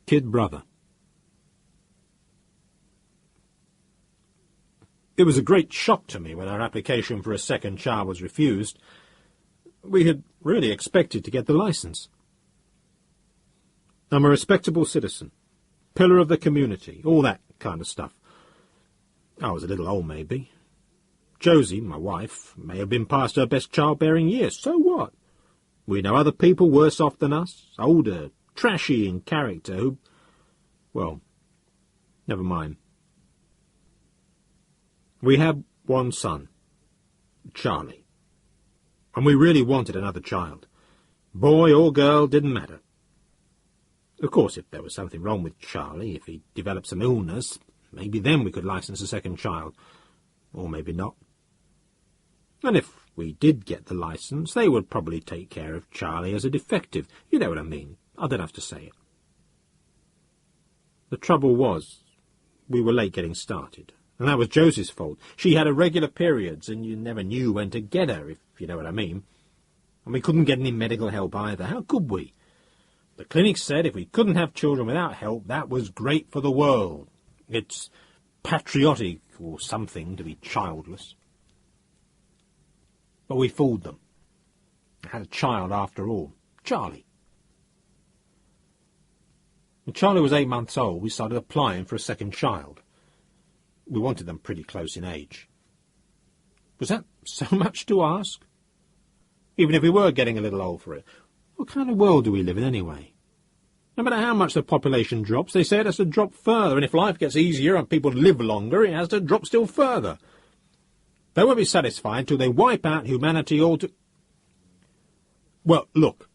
Kid brother. It was a great shock to me when our application for a second child was refused. We had really expected to get the licence. I'm a respectable citizen, pillar of the community, all that kind of stuff. I was a little old, maybe. Josie, my wife, may have been past her best childbearing years. So what? We know other people worse off than us, older, trashy in character, who... Well, never mind. We had one son, Charlie, and we really wanted another child. Boy or girl, didn't matter. Of course, if there was something wrong with Charlie, if he developed some illness, maybe then we could license a second child. Or maybe not. And if we did get the licence, they would probably take care of Charlie as a defective. You know what I mean. I don't have to say it. The trouble was, we were late getting started. And that was Josie's fault. She had irregular periods, and you never knew when to get her, if you know what I mean. And we couldn't get any medical help either. How could we? The clinic said if we couldn't have children without help, that was great for the world. It's patriotic or something to be childless. But we fooled them. I had a child after all. Charlie. When Charlie was 8 months old, we started applying for a second child. We wanted them pretty close in age. Was that so much to ask? Even if we were getting a little old for it. What kind of world do we live in anyway? No matter how much the population drops, they say it has to drop further, and if life gets easier and people live longer, it has to drop still further. They won't be satisfied until they wipe out humanity altogether. Well, look,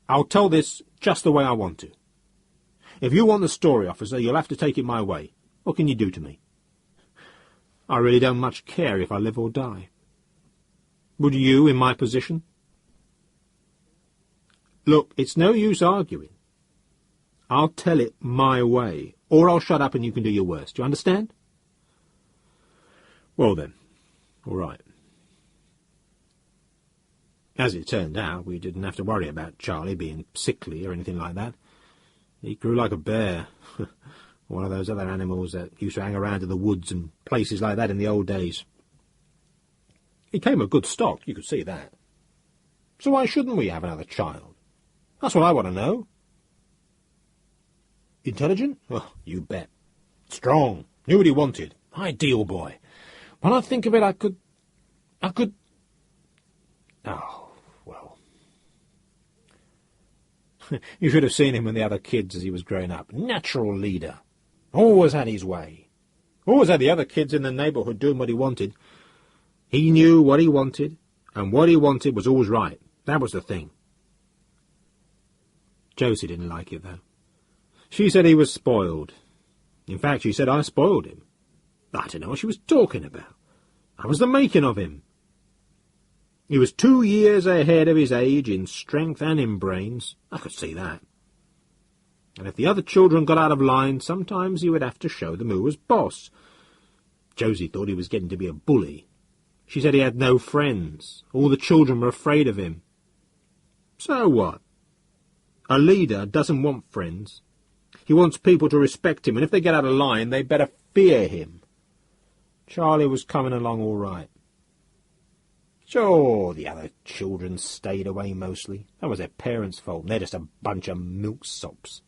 I'll tell this just the way I want to. If you want the story, officer, you'll have to take it my way. What can you do to me? I really don't much care if I live or die. Would you, in my position? Look, it's no use arguing. I'll tell it my way, or I'll shut up and you can do your worst. Do you understand? Well then, all right. As it turned out, we didn't have to worry about Charlie being sickly or anything like that. He grew like a bear. One of those other animals that used to hang around in the woods and places like that in the old days. He came of good stock, you could see that. So why shouldn't we have another child? That's what I want to know. Intelligent? Oh, you bet. Strong. Knew what he wanted. Ideal boy. When I think of it, I could... Oh, well. You should have seen him with the other kids as he was growing up. Natural leader. Always had his way. Always had the other kids in the neighbourhood doing what he wanted. He knew what he wanted, and what he wanted was always right. That was the thing. Josie didn't like it, though. She said he was spoiled. In fact, she said I spoiled him. I don't know what she was talking about. I was the making of him. He was 2 years ahead of his age in strength and in brains. I could see that. And if the other children got out of line, sometimes he would have to show them who was boss. Josie thought he was getting to be a bully. She said he had no friends. All the children were afraid of him. So what? A leader doesn't want friends. He wants people to respect him, and if they get out of line, they better fear him. Charlie was coming along all right. Sure, the other children stayed away mostly. That was their parents' fault, and they're just a bunch of milksops.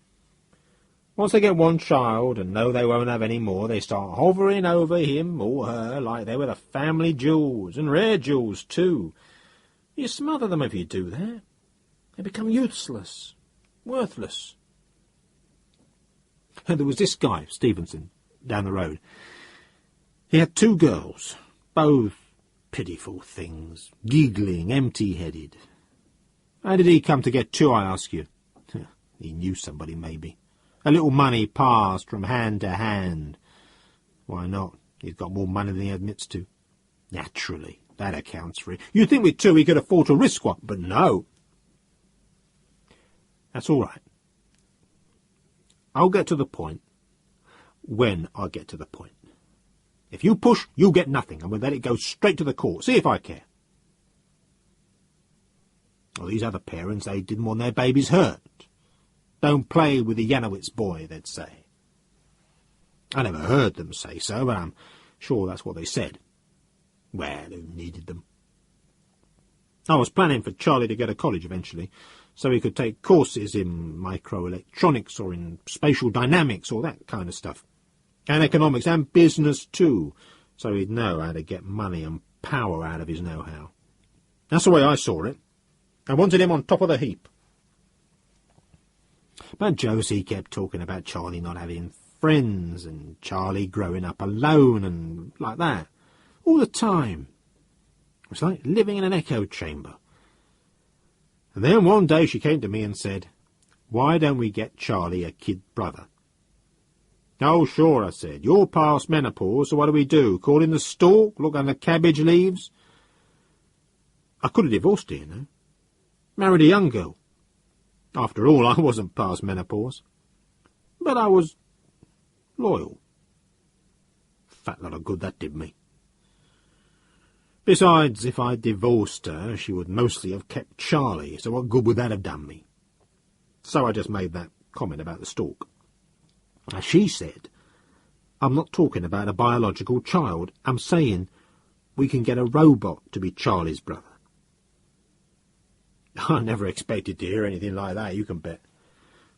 Once they get one child and know they won't have any more, they start hovering over him or her like they were the family jewels, and rare jewels too. You smother them if you do that. They become useless, worthless. And there was this guy, Stevenson, down the road. He had 2 girls, both pitiful things, giggling, empty-headed. How did he come to get 2, I ask you? He knew somebody, maybe. A little money passed from hand to hand. Why not? He's got more money than he admits to. Naturally, that accounts for it. You'd think with 2 he could afford to risk one, but no. That's all right. I'll get to the point when I get to the point. If you push, you'll get nothing, and we'll let it go straight to the court. See if I care. Well, these other parents, they didn't want their babies hurt. Don't play with the Janowitz boy, they'd say. I never heard them say so, but I'm sure that's what they said. Well, who needed them? I was planning for Charlie to go to college eventually, so he could take courses in microelectronics or in spatial dynamics or that kind of stuff. And economics and business too, so he'd know how to get money and power out of his know-how. That's the way I saw it. I wanted him on top of the heap. But Josie kept talking about Charlie not having friends and Charlie growing up alone and like that, all the time. It was like living in an echo chamber. And then one day she came to me and said, "Why don't we get Charlie a kid brother?" "Oh, sure," I said. "You're past menopause, so what do we do? Call in the stalk? Look on the cabbage leaves?" I could have divorced her, you know. Married a young girl. After all, I wasn't past menopause. But I was loyal. Fat lot of good that did me. Besides, if I divorced her, she would mostly have kept Charlie, so what good would that have done me? So I just made that comment about the stalk. Now, she said, "I'm not talking about a biological child. I'm saying we can get a robot to be Charlie's brother." I never expected to hear anything like that, you can bet.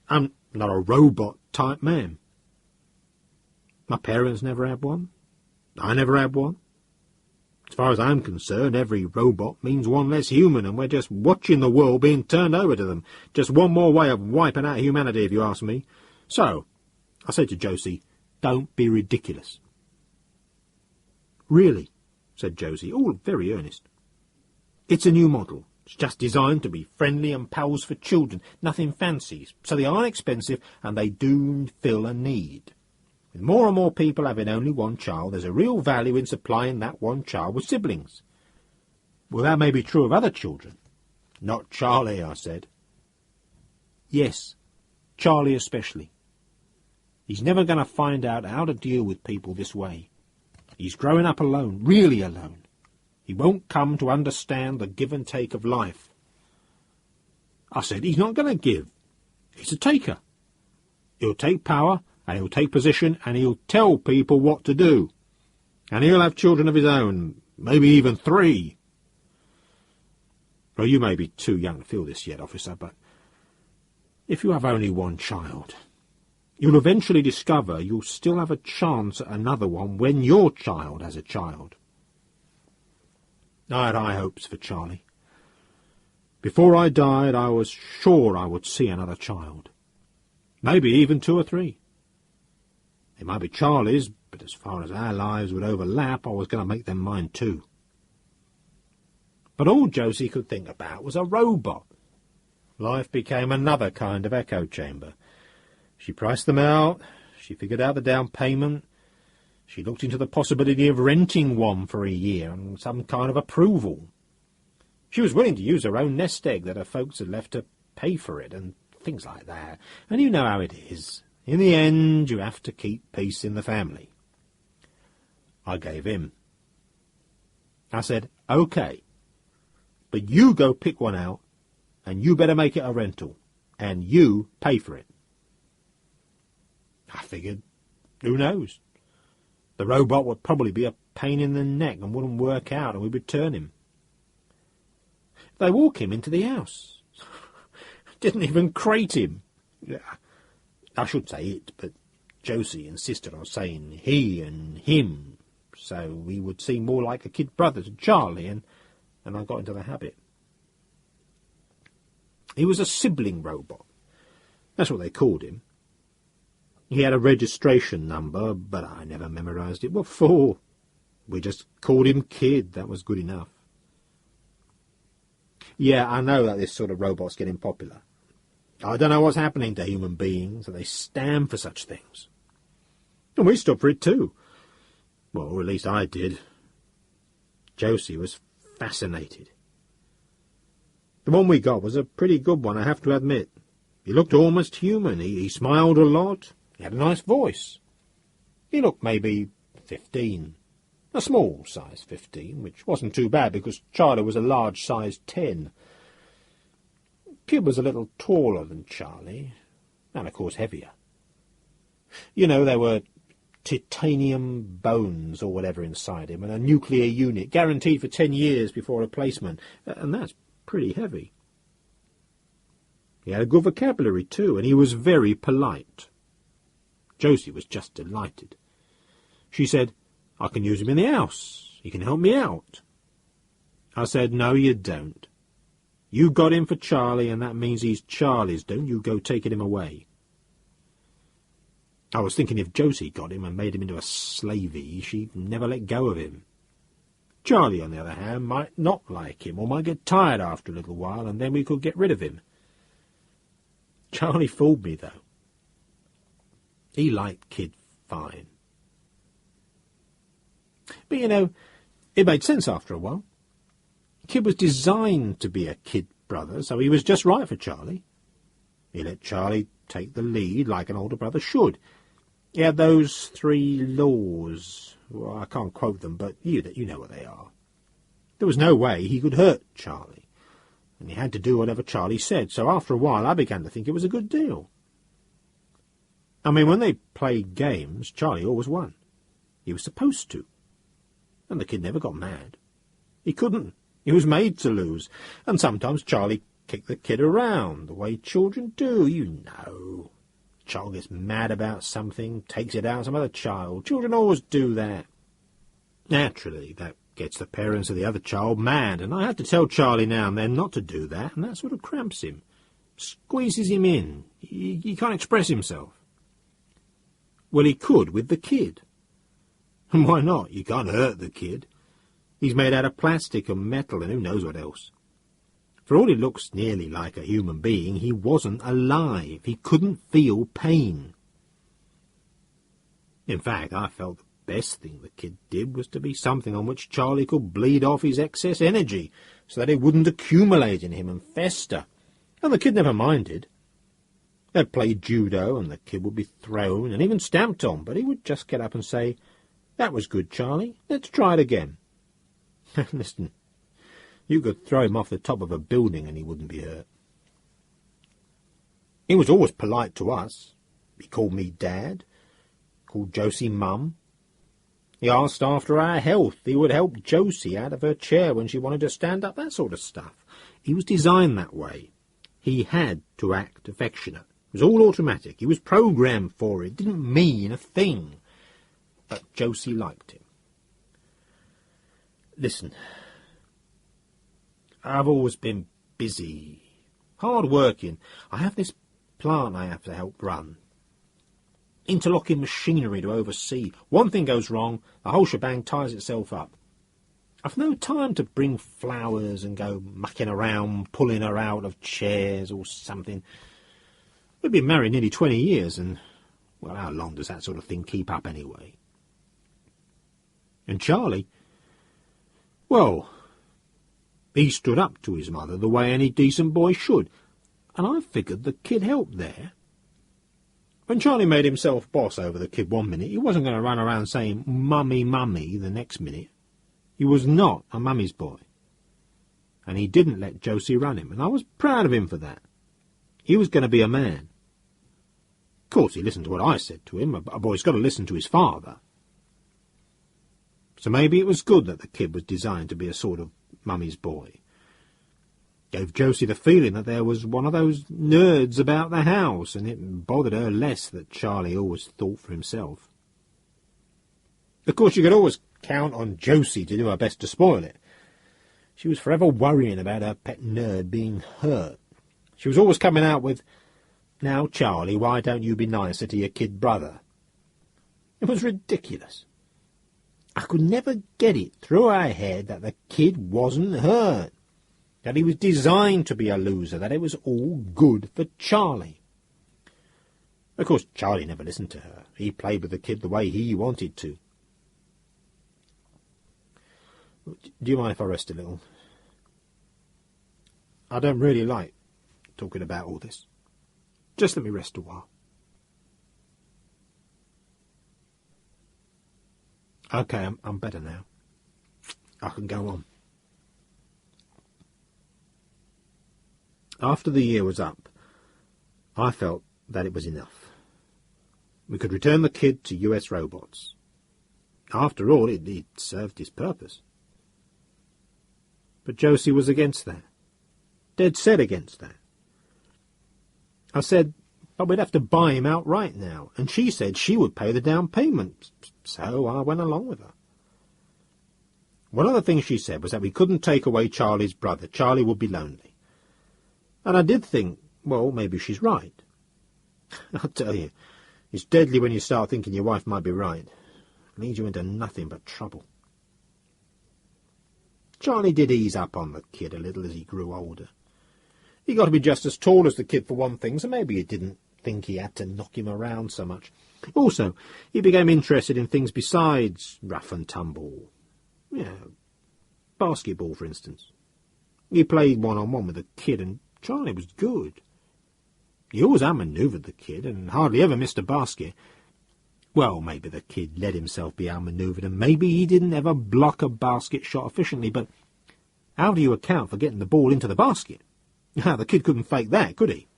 I'm not a robot-type man. My parents never had one. I never had one. As far as I'm concerned, every robot means one less human, and we're just watching the world being turned over to them. Just one more way of wiping out humanity, if you ask me. So, I said to Josie, "Don't be ridiculous." "Really?" said Josie, all very earnest. "It's a new model. It's just designed to be friendly and pals for children. Nothing fancy. So they aren't expensive, and they do fill a need. With more and more people having only one child, there's a real value in supplying that one child with siblings." "Well, that may be true of other children." "Not Charlie," I said. "Yes, Charlie especially. He's never going to find out how to deal with people this way. He's growing up alone, really alone. He won't come to understand the give and take of life." I said, "He's not going to give. He's a taker. He'll take power, and he'll take position, and he'll tell people what to do. And he'll have children of his own, maybe even 3. Well, you may be too young to feel this yet, officer, but if you have only one child, you'll eventually discover you'll still have a chance at another one when your child has a child." I had high hopes for Charlie. Before I died, I was sure I would see another child. Maybe even 2 or 3. They might be Charlie's, but as far as our lives would overlap, I was going to make them mine too. But all Josie could think about was a robot. Life became another kind of echo chamber. She priced them out, she figured out the down payment, she looked into the possibility of renting one for a year and some kind of approval. She was willing to use her own nest egg that her folks had left to pay for it and things like that. And you know how it is. In the end, you have to keep peace in the family. I gave in. I said, "OK, but you go pick one out, and you better make it a rental, and you pay for it." I figured, who knows? The robot would probably be a pain in the neck and wouldn't work out, and we'd return him. They walk him into the house. Didn't even crate him. I should say it, but Josie insisted on saying he and him, so he would seem more like a kid brother to Charlie, and I got into the habit. He was a sibling robot. That's what they called him. He had a registration number, but I never memorized it. What for? We just called him Kid. That was good enough. Yeah, I know that this sort of robot's getting popular. I don't know what's happening to human beings, that they stand for such things. And we stood for it too. Well, or at least I did. Josie was fascinated. The one we got was a pretty good one, I have to admit. He looked almost human. He smiled a lot. He had a nice voice. He looked maybe 15. A small size 15, which wasn't too bad because Charlie was a large size 10. Kid was a little taller than Charlie. and of course heavier. You know, there were titanium bones or whatever inside him, and a nuclear unit guaranteed for 10 years before replacement, and that's pretty heavy. He had a good vocabulary too, and he was very polite. Josie was just delighted. She said, "I can use him in the house. He can help me out." I said, "No, you don't. You got him for Charlie, and that means he's Charlie's. Don't you go taking him away." I was thinking if Josie got him and made him into a slavey, she'd never let go of him. Charlie, on the other hand, might not like him, or might get tired after a little while, and then we could get rid of him. Charlie fooled me, though. He liked Kid fine. But, you know, it made sense after a while. Kid was designed to be a kid brother, so he was just right for Charlie. He let Charlie take the lead like an older brother should. He had those 3 laws. Well, I can't quote them, but you know what they are. There was no way he could hurt Charlie, and he had to do whatever Charlie said, so after a while I began to think it was a good deal. I mean, when they played games, Charlie always won. He was supposed to. And the kid never got mad. He couldn't. He was made to lose. And sometimes Charlie kicked the kid around, the way children do, you know. Child gets mad about something, takes it out on some other child. Children always do that. Naturally, that gets the parents of the other child mad, and I have to tell Charlie now and then not to do that, and that sort of cramps him, squeezes him in. He can't express himself. Well, he could with the kid. And why not? You can't hurt the kid. He's made out of plastic and metal and who knows what else. For all he looks nearly like a human being, he wasn't alive. He couldn't feel pain. In fact, I felt the best thing the kid did was to be something on which Charlie could bleed off his excess energy, so that it wouldn't accumulate in him and fester. And the kid never minded. They'd play judo, and the kid would be thrown and even stamped on, but he would just get up and say, "That was good, Charlie. Let's try it again." Listen, you could throw him off the top of a building and he wouldn't be hurt. He was always polite to us. He called me Dad, called Josie Mum. He asked after our health. He would help Josie out of her chair when she wanted to stand up, that sort of stuff. He was designed that way. He had to act affectionate. It was all automatic. He was programmed for it. It didn't mean a thing. But Josie liked him. Listen, I've always been busy, hard working. I have this plant I have to help run. Interlocking machinery to oversee. One thing goes wrong, the whole shebang ties itself up. I've no time to bring flowers and go mucking around, pulling her out of chairs or something. We've been married nearly 20 years, and, well, how long does that sort of thing keep up anyway? And Charlie, well, he stood up to his mother the way any decent boy should, and I figured the kid helped there. When Charlie made himself boss over the kid one minute, he wasn't going to run around saying, "Mummy, mummy," the next minute. He was not a mummy's boy. And he didn't let Josie run him, and I was proud of him for that. He was going to be a man. Of course, he listened to what I said to him. A boy's got to listen to his father. So maybe it was good that the kid was designed to be a sort of mummy's boy. Gave Josie the feeling that there was one of those nerds about the house, and it bothered her less that Charlie always thought for himself. Of course, you could always count on Josie to do her best to spoil it. She was forever worrying about her pet nerd being hurt. She was always coming out with, "Now, Charlie, why don't you be nicer to your kid brother?" It was ridiculous. I could never get it through her head that the kid wasn't hurt, that he was designed to be a loser, that it was all good for Charlie. Of course, Charlie never listened to her. He played with the kid the way he wanted to. Do you mind if I rest a little? I don't really like talking about all this. Just let me rest a while. Okay, I'm better now. I can go on. After the year was up, I felt that it was enough. We could return the kid to US robots. After all, it served his purpose. But Josie was against that. Dead set against that. I said, but we'd have to buy him outright now, and she said she would pay the down payment, so I went along with her. One of the things she said was that we couldn't take away Charlie's brother. Charlie would be lonely. And I did think, well, maybe she's right. I'll tell you, it's deadly when you start thinking your wife might be right. It leads you into nothing but trouble. Charlie did ease up on the kid a little as he grew older. He got to be just as tall as the kid for one thing, so maybe he didn't think he had to knock him around so much. Also, he became interested in things besides rough and tumble. Basketball, for instance. He played one-on-one with the kid, and Charlie was good. He always outmanoeuvred the kid, and hardly ever missed a basket. Well, maybe the kid let himself be outmanoeuvred, and maybe he didn't ever block a basket shot efficiently, but how do you account for getting the ball into the basket? The kid couldn't fake that, could he?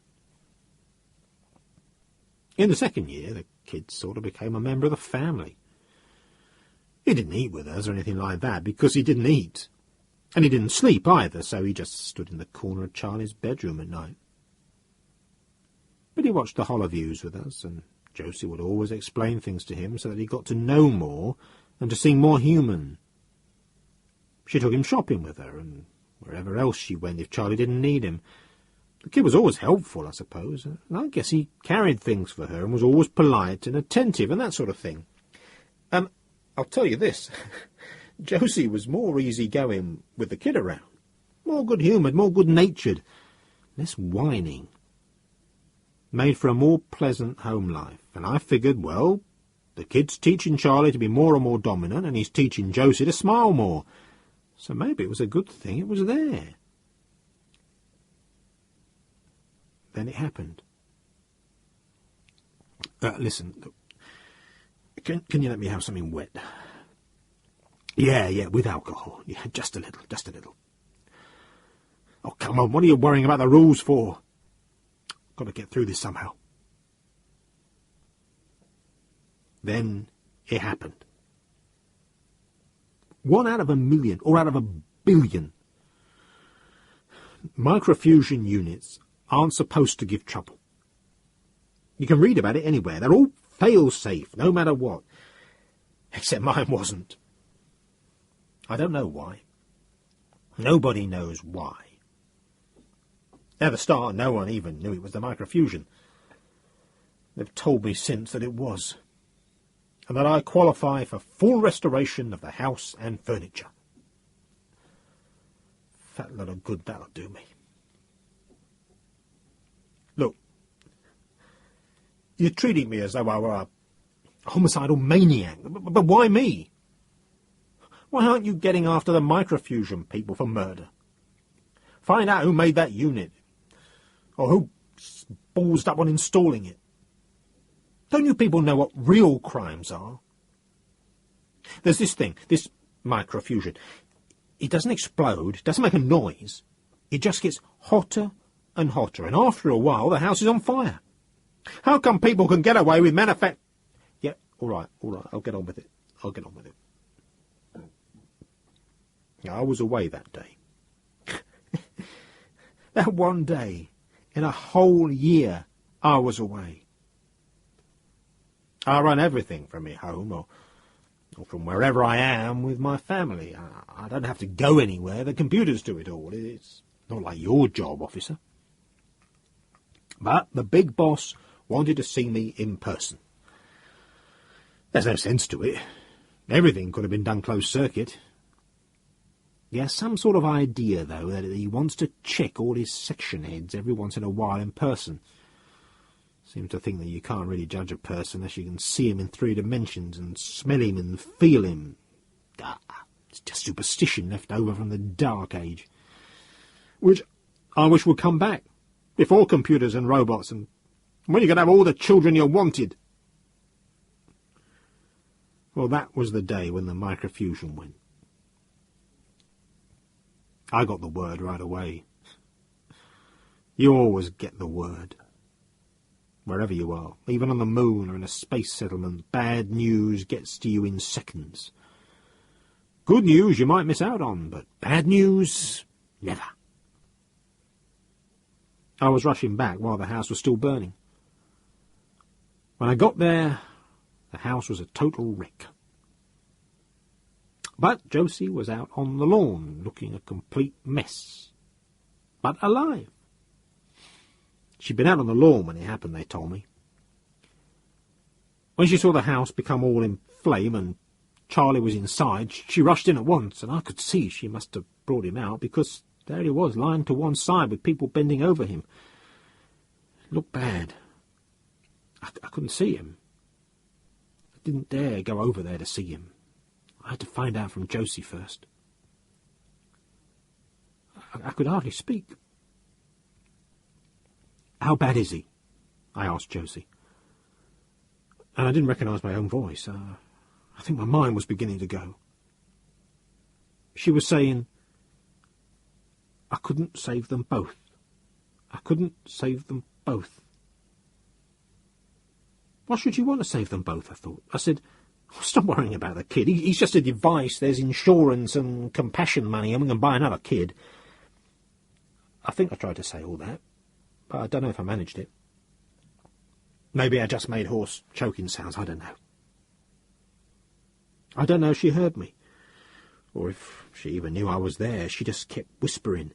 In the second year, the kid sort of became a member of the family. He didn't eat with us or anything like that, because he didn't eat. And he didn't sleep either, so he just stood in the corner of Charlie's bedroom at night. But he watched the Holoviews with us, and Josie would always explain things to him so that he got to know more and to seem more human. She took him shopping with her, and wherever else she went if Charlie didn't need him. The kid was always helpful, I suppose, and I guess he carried things for her and was always polite and attentive and that sort of thing. I'll tell you this, Josie was more easygoing with the kid around, more good-humoured, more good-natured, less whining. Made for a more pleasant home life, and I figured, well, the kid's teaching Charlie to be more and more dominant, and he's teaching Josie to smile more. So maybe it was a good thing it was there. Then it happened. Listen, can you let me have something wet? Yeah, with alcohol. Yeah, just a little. Oh, come on, what are you worrying about the rules for? Got to get through this somehow. Then it happened. 1 out of 1,000,000, or out of 1,000,000,000. Microfusion units aren't supposed to give trouble. You can read about it anywhere. They're all fail-safe, no matter what. Except mine wasn't. I don't know why. Nobody knows why. At the start, no one even knew it was the microfusion. They've told me since that it was, and that I qualify for full restoration of the house and furniture. Fat lot of good that'll do me. Look, you're treating me as though I were a homicidal maniac, but why me? Why aren't you getting after the microfusion people for murder? Find out who made that unit, or who ballsed up on installing it. Don't you people know what real crimes are? There's this thing, this microfusion. It doesn't explode, it doesn't make a noise. It just gets hotter and hotter, and after a while the house is on fire. How come people can get away with Yeah, all right, I'll get on with it. I was away that day. That one day, in a whole year, I was away. I run everything from my home, or from wherever I am with my family. I don't have to go anywhere. The computers do it all. It's not like your job, officer. But the big boss wanted to see me in person. There's no sense to it. Everything could have been done closed circuit. He has some sort of idea, though, that he wants to check all his section heads every once in a while in person. Seems to think that you can't really judge a person unless you can see him in 3 dimensions and smell him and feel him. It's just superstition left over from the Dark Age, which I wish would come back before computers and robots, and when you could have all the children you wanted. Well, that was the day when the microfusion went. I got the word right away. You always get the word. wherever you are, even on the moon or in a space settlement, bad news gets to you in seconds. Good news you might miss out on, but bad news, never. I was rushing back while the house was still burning. When I got there, the house was a total wreck. But Josie was out on the lawn, looking a complete mess, but alive. She'd been out on the lawn when it happened, they told me. When she saw the house become all in flame and Charlie was inside, she rushed in at once, and I could see she must have brought him out, because there he was, lying to one side with people bending over him. It looked bad. I couldn't see him. I didn't dare go over there to see him. I had to find out from Josie first. I could hardly speak. How bad is he? I asked Josie. And I didn't recognise my own voice. I think my mind was beginning to go. She was saying, I couldn't save them both. I couldn't save them both. Why should you want to save them both, I thought. I said, stop worrying about the kid. He's just a device. There's insurance and compassion money, and we can buy another kid. I think I tried to say all that, but I don't know if I managed it. Maybe I just made hoarse choking sounds, I don't know. I don't know if she heard me, or if she even knew I was there. She just kept whispering.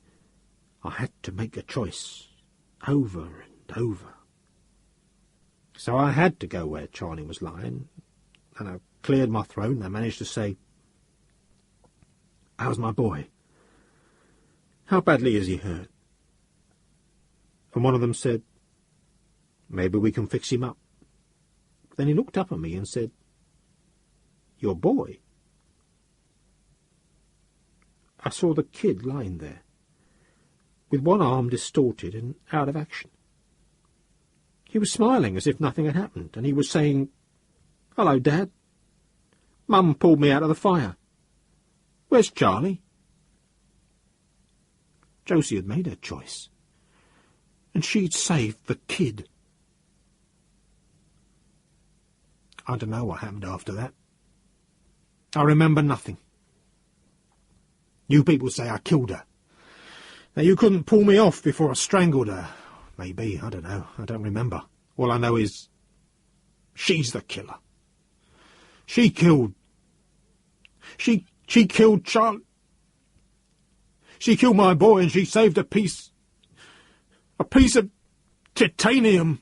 I had to make a choice, over and over. So I had to go where Charlie was lying, and I cleared my throat and I managed to say, How's my boy? How badly is he hurt? And one of them said, Maybe we can fix him up. Then he looked up at me and said, Your boy? I saw the kid lying there, with one arm distorted and out of action. He was smiling as if nothing had happened, and he was saying, Hello, Dad. Mum pulled me out of the fire. Where's Charlie? Josie had made her choice, and she'd saved the kid. I don't know what happened after that. I remember nothing. You people say I killed her. Now, you couldn't pull me off before I strangled her. Maybe, I don't know. I don't remember. All I know is she's the killer. She killed... She killed Charlie. She killed my boy, and she saved a piece of titanium.